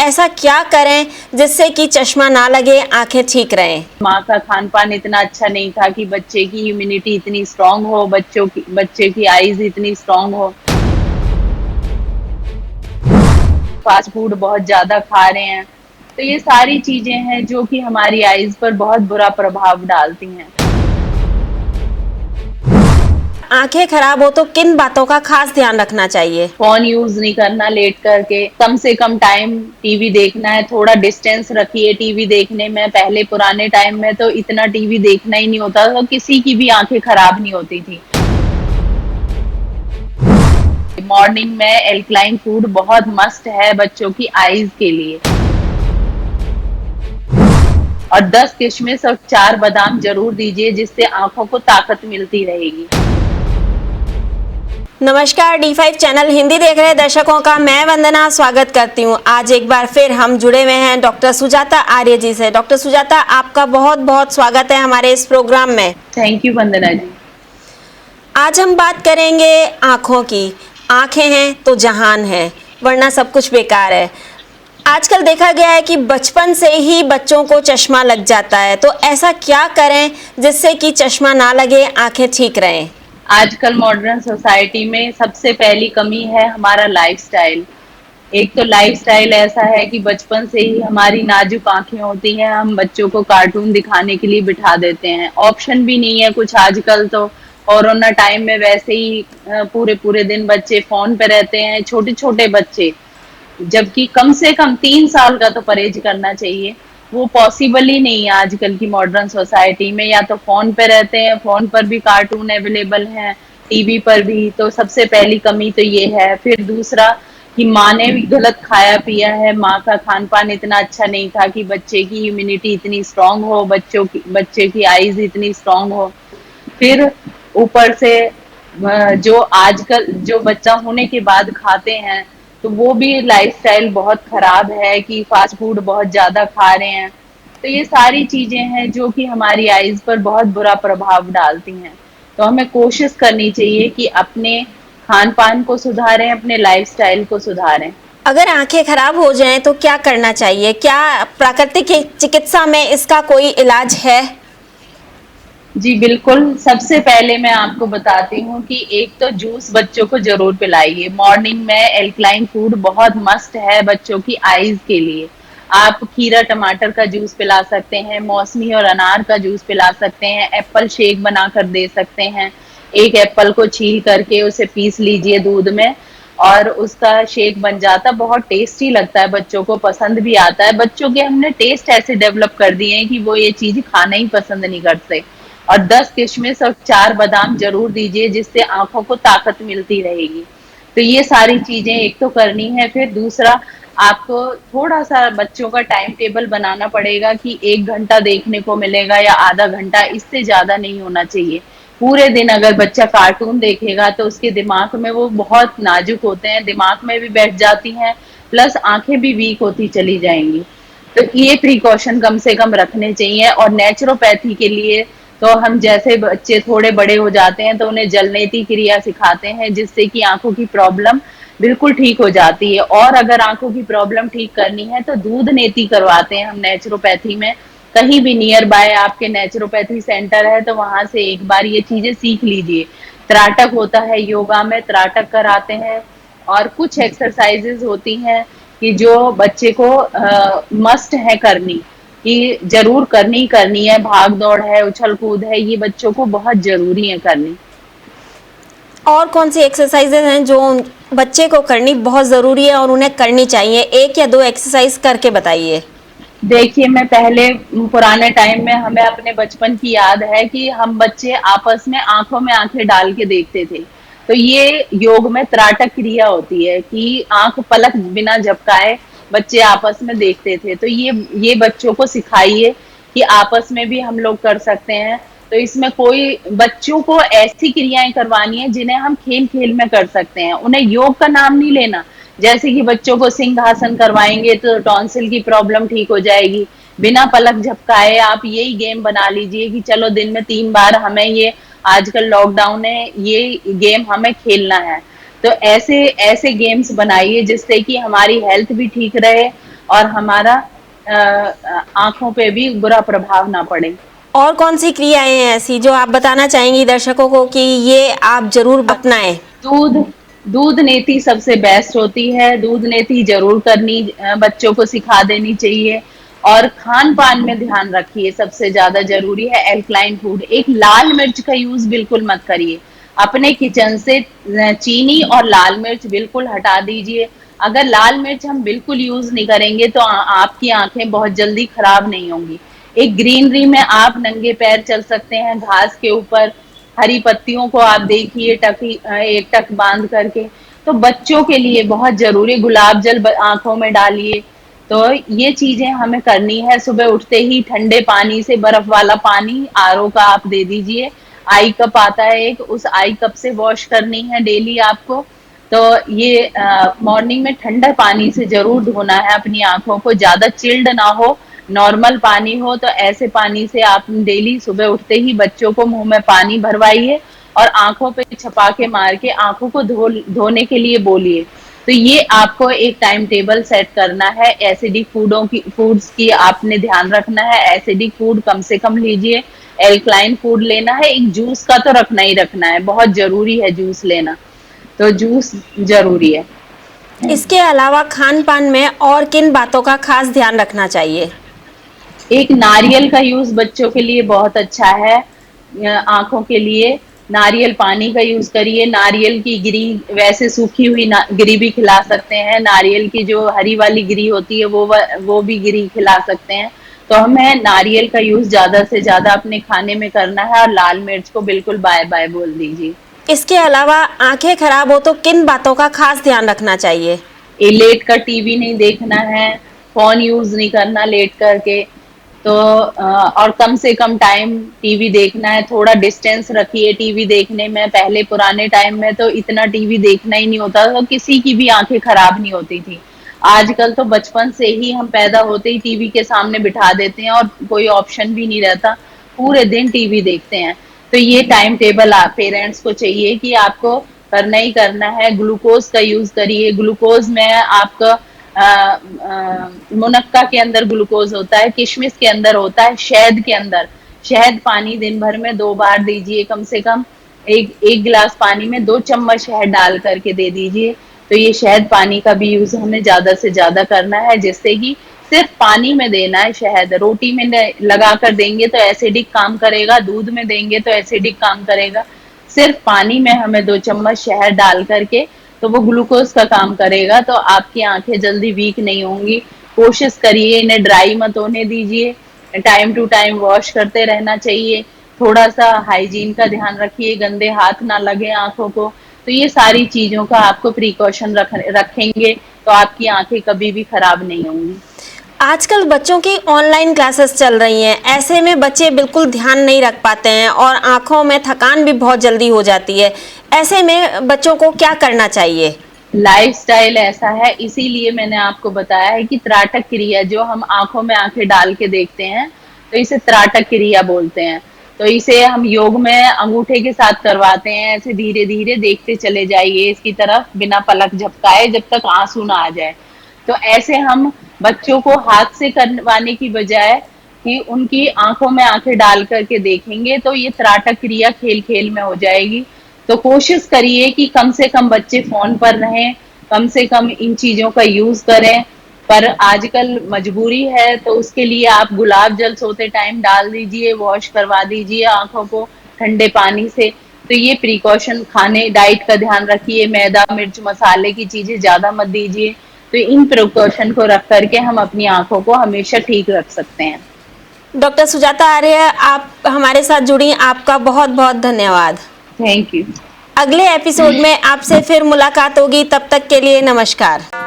ऐसा क्या करें जिससे कि चश्मा ना लगे, आंखें ठीक रहें? माँ का खान पान इतना अच्छा नहीं था कि बच्चे की इम्यूनिटी इतनी स्ट्रांग हो, बच्चे की आईज इतनी स्ट्रांग हो। फास्ट फूड बहुत ज्यादा खा रहे हैं, तो ये सारी चीजें हैं जो कि हमारी आईज पर बहुत बुरा प्रभाव डालती हैं। आंखें खराब हो तो किन बातों का खास ध्यान रखना चाहिए? फोन यूज नहीं करना लेट करके, कम से कम टाइम टीवी देखना है, थोड़ा डिस्टेंस रखिए टीवी देखने में। पहले पुराने टाइम में तो इतना टीवी देखना ही नहीं होता था, किसी की भी आंखें खराब नहीं होती थी। मॉर्निंग में एल्कलाइन फूड बहुत मस्ट है बच्चों की आईज के लिए, और 10 किशमिश और 4 बादाम जरूर दीजिए, जिससे आंखों को ताकत मिलती रहेगी। नमस्कार, D5 चैनल हिंदी देख रहे दर्शकों का मैं वंदना स्वागत करती हूं। आज एक बार फिर हम जुड़े हुए हैं डॉक्टर सुजाता आर्य जी से। डॉक्टर सुजाता, आपका बहुत बहुत स्वागत है हमारे इस प्रोग्राम में। थैंक यू वंदना जी। आज हम बात करेंगे आँखों की। आँखें हैं तो जहान है, वरना सब कुछ बेकार है। आजकल देखा गया है कि बचपन से ही बच्चों को चश्मा लग जाता है, तो ऐसा क्या करें जिससे कि चश्मा ना लगे, आंखें ठीक रहें? आजकल मॉडर्न सोसाइटी में सबसे पहली कमी है हमारा लाइफस्टाइल। एक तो लाइफस्टाइल ऐसा है कि बचपन से ही हमारी नाजुक आंखें होती हैं, हम बच्चों को कार्टून दिखाने के लिए बिठा देते हैं। ऑप्शन भी नहीं है कुछ आजकल तो। कोरोना टाइम में वैसे ही पूरे पूरे दिन बच्चे फोन पे रहते हैं, छोटे छोटे बच्चे, जबकि कम से कम 3 साल का तो परहेज करना चाहिए। वो पॉसिबल ही नहीं है आजकल की मॉडर्न सोसाइटी में। या तो फोन पे रहते हैं, फोन पर भी कार्टून अवेलेबल हैं, टीवी पर भी। तो सबसे पहली कमी तो ये है। फिर दूसरा कि माँ ने भी गलत खाया पिया है, माँ का खान पान इतना अच्छा नहीं था कि बच्चे की इम्यूनिटी इतनी स्ट्रांग हो, बच्चे की आईज इतनी स्ट्रांग हो। फिर ऊपर से जो आजकल जो बच्चा होने के बाद खाते हैं, तो वो भी लाइफस्टाइल बहुत खराब है कि फास्ट फूड बहुत ज्यादा खा रहे हैं। तो ये सारी चीजें हैं जो कि हमारी आईज पर बहुत बुरा प्रभाव डालती हैं। तो हमें कोशिश करनी चाहिए कि अपने खान पान को सुधारें, अपने लाइफस्टाइल को सुधारें। अगर आंखें खराब हो जाएं तो क्या करना चाहिए? क्या प्राकृतिक चिकित्सा में इसका कोई इलाज है? जी बिल्कुल। सबसे पहले मैं आपको बताती हूँ कि एक तो जूस बच्चों को जरूर पिलाइए। मॉर्निंग में एल्कलाइन फूड बहुत मस्ट है बच्चों की आईज के लिए। आप खीरा टमाटर का जूस पिला सकते हैं, मौसमी और अनार का जूस पिला सकते हैं, एप्पल शेक बनाकर दे सकते हैं। एक एप्पल को छील करके उसे पीस लीजिए दूध में, और उसका शेक बन जाता, बहुत टेस्टी लगता है, बच्चों को पसंद भी आता है। बच्चों के हमने टेस्ट ऐसे डेवलप कर दिए हैं कि वो ये चीज खाना ही पसंद नहीं करते। और 10 किशमिश और 4 बादाम जरूर दीजिए, जिससे आंखों को ताकत मिलती रहेगी। तो ये सारी चीजें एक तो करनी है। फिर दूसरा, आपको थोड़ा सा बच्चों का टाइम टेबल बनाना पड़ेगा कि 1 घंटा देखने को मिलेगा या आधा घंटा, इससे ज्यादा नहीं होना चाहिए। पूरे दिन अगर बच्चा कार्टून देखेगा तो उसके दिमाग में, वो बहुत नाजुक होते हैं, दिमाग में भी बैठ जाती हैं, प्लस आंखें भी वीक होती चली जाएंगी। तो ये प्रिकॉशन कम से कम रखने चाहिए। और नेचुरोपैथी के लिए तो हम, जैसे बच्चे थोड़े बड़े हो जाते हैं तो उन्हें जलनेती क्रिया सिखाते हैं, जिससे कि आंखों की प्रॉब्लम बिल्कुल ठीक हो जाती है। और अगर आंखों की प्रॉब्लम ठीक करनी है तो दूध नेती करवाते हैं हम नेचुरोपैथी में। कहीं भी नियर बाय आपके नेचुरोपैथी सेंटर है तो वहां से एक बार ये चीजें सीख लीजिए। त्राटक होता है योगा में, त्राटक कराते हैं। और कुछ एक्सरसाइजेज होती हैं कि जो बच्चे को मस्ट है करनी, कि जरूर करनी करनी है। भाग दौड़ है, उछल कूद है, ये बच्चों को बहुत जरूरी है करनी। और कौन सी एक्सरसाइजेज हैं जो बच्चे को करनी बहुत ज़रूरी है और उन्हें करनी चाहिए? 1 या 2 एक्सरसाइज करके बताइए। देखिए, मैं पहले पुराने टाइम में, हमें अपने बचपन की याद है कि हम बच्चे आपस में आंखों में आंखें डाल के देखते थे। तो ये योग में त्राटक क्रिया होती है कि आंख पलक बिना झपकाए बच्चे आपस में देखते थे। तो ये बच्चों को सिखाइए कि आपस में भी हम लोग कर सकते हैं। तो इसमें कोई, बच्चों को ऐसी क्रियाएं करवानी है जिन्हें हम खेल खेल में कर सकते हैं। उन्हें योग का नाम नहीं लेना। जैसे कि बच्चों को सिंहासन करवाएंगे तो टॉन्सिल की प्रॉब्लम ठीक हो जाएगी। बिना पलक झपकाए आप यही गेम बना लीजिए कि चलो दिन में 3 बार हमें ये, आजकल लॉकडाउन है, ये गेम हमें खेलना है। तो ऐसे ऐसे गेम्स बनाइए जिससे कि हमारी हेल्थ भी ठीक रहे और हमारा आंखों पे भी बुरा प्रभाव ना पड़े। और कौन सी क्रियाएं हैं ऐसी जो आप बताना चाहेंगी दर्शकों को कि ये आप जरूर अपनाएं? दूध दूध नीति सबसे बेस्ट होती है। दूध नीति जरूर करनी, बच्चों को सिखा देनी चाहिए। और खान पान में ध्यान रखिए, सबसे ज्यादा जरूरी है एल्कलाइन फूड। एक लाल मिर्च का यूज बिल्कुल मत करिए। अपने किचन से चीनी और लाल मिर्च बिल्कुल हटा दीजिए। अगर लाल मिर्च हम बिल्कुल यूज नहीं करेंगे तो आपकी आंखें बहुत जल्दी खराब नहीं होंगी। एक ग्रीनरी में आप नंगे पैर चल सकते हैं, घास के ऊपर हरी पत्तियों को आप देखिए एक टक बांध करके। तो बच्चों के लिए बहुत जरूरी, गुलाब जल आंखों में डालिए। तो ये चीजें हमें करनी है। सुबह उठते ही ठंडे पानी से बर्फ वाला पानी आरओ का आप दे दीजिए। आई कप आता है एक, उस आई कप से वॉश करनी है डेली आपको। तो ये मॉर्निंग में ठंडा पानी से जरूर धोना है अपनी आंखों को, ज्यादा चिल्ड ना हो, नॉर्मल पानी हो। तो ऐसे पानी से आप डेली सुबह उठते ही बच्चों को मुंह में पानी भरवाइए और आंखों पे छपाके मार के आंखों को धोने के लिए बोलिए। तो ये आपको एक टाइम टेबल सेट करना है। एसिडिक फूड्स की आपने ध्यान रखना है। एसिडिक फूड कम से कम लीजिए, एल्कलाइन फूड लेना है। एक जूस का तो रखना ही रखना है, बहुत जरूरी है जूस लेना। तो जूस जरूरी है। इसके अलावा खान पान में और किन बातों का खास ध्यान रखना चाहिए? एक नारियल का यूज बच्चों के लिए बहुत अच्छा है। आंखों के लिए नारियल पानी का यूज करिए। नारियल की गिरी, वैसे सूखी हुई गिरी भी खिला सकते हैं। नारियल की जो हरी वाली गिरी होती है वो भी गिरी खिला सकते हैं। तो हमें नारियल का यूज ज्यादा से ज्यादा अपने खाने में करना है। और लाल मिर्च को बिल्कुल बाय बाय बोल दीजिए। इसके अलावा आंखें खराब हो तो किन बातों का खास ध्यान रखना चाहिए? लेट कर टीवी नहीं देखना है, फोन यूज नहीं करना लेट करके। तो और कम से कम टाइम टीवी देखना है। थोड़ा डिस्टेंस रखिए टीवी देखने में। पहले पुराने टाइम में तो इतना टीवी देखना ही नहीं होता था, तो किसी की भी आंखें खराब नहीं होती थी। आजकल तो बचपन से ही हम पैदा होते ही टीवी के सामने बिठा देते हैं और कोई ऑप्शन भी नहीं रहता, पूरे दिन टीवी देखते हैं। तो ये टाइम टेबल आप पेरेंट्स को चाहिए कि आपको करना ही करना है। ग्लूकोज का यूज करिए। ग्लूकोज में आपका मुनक्का के अंदर ग्लूकोज होता है, किशमिश के अंदर होता है, शहद के अंदर। शहद पानी दिन भर में 2 बार दीजिए कम से कम। एक गिलास पानी में 2 चम्मच शहद डाल करके दे दीजिए। तो ये शहद पानी का भी यूज हमें ज्यादा से ज्यादा करना है, जिससे कि सिर्फ पानी में देना है शहद। रोटी में लगा कर देंगे तो एसिडिक काम करेगा, दूध में देंगे तो एसिडिक काम करेगा। सिर्फ पानी में हमें 2 चम्मच शहद डाल करके, तो वो ग्लूकोज का काम करेगा। तो आपकी आंखें जल्दी वीक नहीं होंगी। कोशिश करिए इन्हें ड्राई मत होने दीजिए। टाइम टू टाइम वॉश करते रहना चाहिए। थोड़ा सा हाइजीन का ध्यान रखिए, गंदे हाथ ना लगे आंखों को। तो ये सारी चीजों का आपको प्रिकॉशन रखेंगे तो आपकी आंखें कभी भी खराब नहीं होंगी। आजकल बच्चों की ऑनलाइन क्लासेस चल रही हैं, ऐसे में बच्चे बिल्कुल ध्यान नहीं रख पाते हैं और आंखों में थकान भी बहुत जल्दी हो जाती है। ऐसे में बच्चों को क्या करना चाहिए? लाइफस्टाइल ऐसा है, इसीलिए मैंने आपको बताया है कि त्राटक क्रिया, जो हम आंखों में आंखें डाल के देखते हैं, तो इसे त्राटक क्रिया बोलते हैं। तो इसे हम योग में अंगूठे के साथ करवाते हैं। ऐसे धीरे धीरे देखते चले जाइए इसकी तरफ, बिना पलक झपकाए, जब तक आंसू ना आ जाए। तो ऐसे हम बच्चों को हाथ से करवाने की बजाय कि उनकी आंखों में आंखें डाल करके देखेंगे, तो ये त्राटक क्रिया खेल खेल में हो जाएगी। तो कोशिश करिए कि कम से कम बच्चे फोन पर रहें, कम से कम इन चीजों का यूज करें। पर आजकल मजबूरी है, तो उसके लिए आप गुलाब जल सोते टाइम डाल दीजिए, वॉश करवा दीजिए आंखों को ठंडे पानी से। तो ये प्रिकॉशन, खाने डाइट का ध्यान रखिए, मैदा मिर्च मसाले की चीजें ज्यादा मत दीजिए। तो इन प्रिकॉशन को रख करके हम अपनी आंखों को हमेशा ठीक रख सकते हैं। डॉक्टर सुजाता आर्य, आप हमारे साथ जुड़ी, आपका बहुत बहुत धन्यवाद। Thank you. अगले एपिसोड में आपसे फिर मुलाकात होगी, तब तक के लिए नमस्कार।